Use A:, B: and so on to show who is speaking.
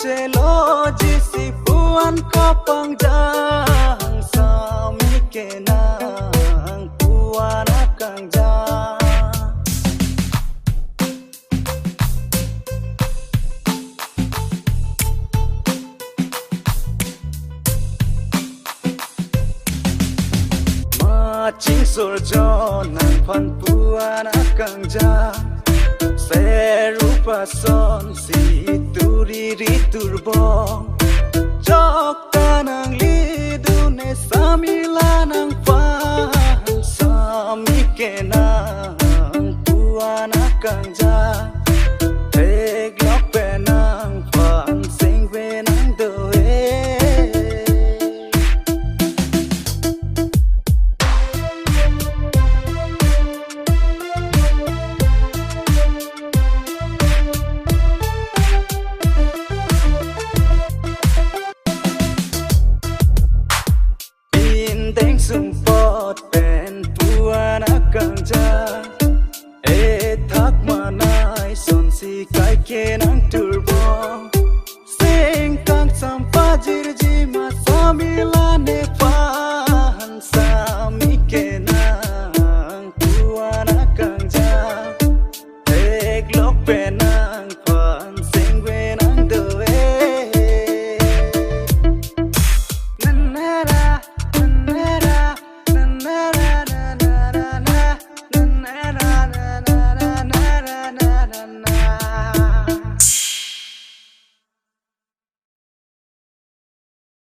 A: chelo jisi puan kapang jang sami kenang puan akang jang ma ching sol jo nang pan puan akang jang se rupa son si turi ri turbong jok tanang lidu ne samila nang pan sami kenang puan akang jang tek lok penang pan sing penang doe Deng sumpot pen puan akang jang thak manai son si kai kenang turbong sing kang sampa jirji ma samil